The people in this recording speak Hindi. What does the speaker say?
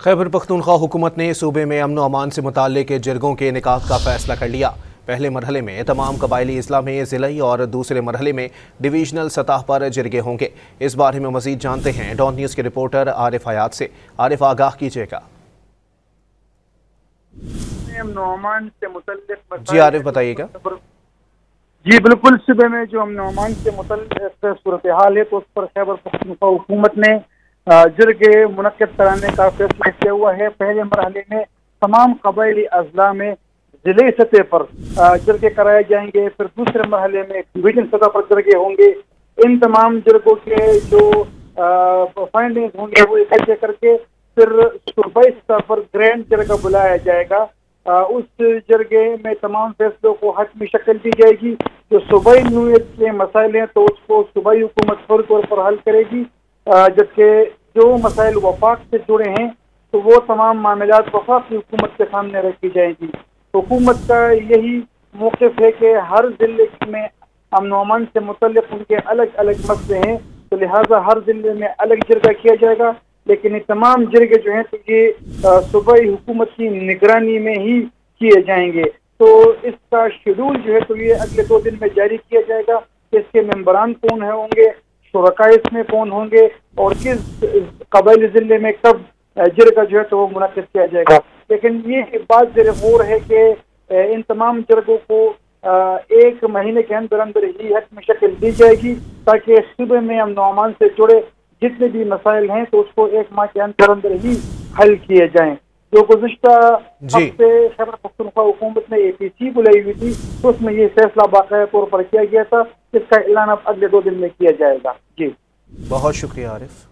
खैबर पख्तूनख्वा हुकूमत ने सूबे में अमन अमान से मुताल्लिक जिरगों के इनेकाद का फैसला कर लिया। पहले मरहले में तमाम कबायली अजला में ज़िलाई और दूसरे मरहले में डिवीजनल सतह पर जिरगे होंगे। इस बारे में मजीद जानते हैं डॉन न्यूज़ के रिपोर्टर आरिफ हयात से। आरिफ, आगाह कीजिएगा। जी आरिफ, बताइएगा। जी बिल्कुल, सूबे में जो अमन अमान से मुतल्लिक़ सूरत हाल है तो उस पर खैबर पख्तूनख्वा हुकूमत ने जिरगे मुनक्किद कराने का फैसला किया हुआ है। पहले मरहले में तमाम कबायली अजला में जिले सतह पर जिरगे कराए जाएंगे। फिर दूसरे मरहले में डिवीजन सतह पर जिरगे होंगे। इन तमाम जिरगों के जो फाइंडिंग होंगे वो इकट्ठे करके फिर सूबाई सतह पर ग्रैंड जिरगा बुलाया जाएगा। उस जरगे में तमाम फैसलों को हतमी शक्ल दी जाएगी। जो सूबाई नूयत के मसाइल हैं तो उसको सूबाई हुकूमत फौरी तौर पर हल करेगी, जबकि जो मसाइल वफाक से जुड़े हैं तो वो तमाम मामलात वफाकी हुकूमत के सामने रखी जाएंगी। हुकूमत का यही मौक़िफ़ है कि हर जिले में अमन व अमान से मुतल्लिक़ उनके अलग अलग मसले हैं, तो लिहाजा हर जिले में अलग जिरगा किया जाएगा। लेकिन ये तमाम जिरगे जो हैं तो ये सूबाई हुकूमत की निगरानी में ही किए जाएंगे। तो इसका शेड्यूल जो है तो ये अगले 2 दिन में जारी किया जाएगा। इसके मेंबरान कौन है होंगे, शुरका इसमें कौन होंगे और किस कबायली जिले में कब जिरगा जो है तो वो मुनक्किद किया जाएगा। लेकिन ये बात ज़ेर गौर है कि इन तमाम जिरगों को 1 महीने के अंदर अंदर ही हतमी शक्ल दी जाएगी, ताकि सूबे में अमन व अमान से जुड़े जितने भी मसाइल हैं तो उसको 1 माह के अंदर अंदर ही हल किए जाएं। जो गुज़िश्ता हफ्ते खैबर पख्तूनख्वा हुकूमत ने APC बुलाई हुई थी तो उसमें ये फैसला बाकायदा तौर पर किया गया था। इसका ऐलान अब अगले 2 दिन में किया जाएगा। जी बहुत शुक्रिया आरिफ।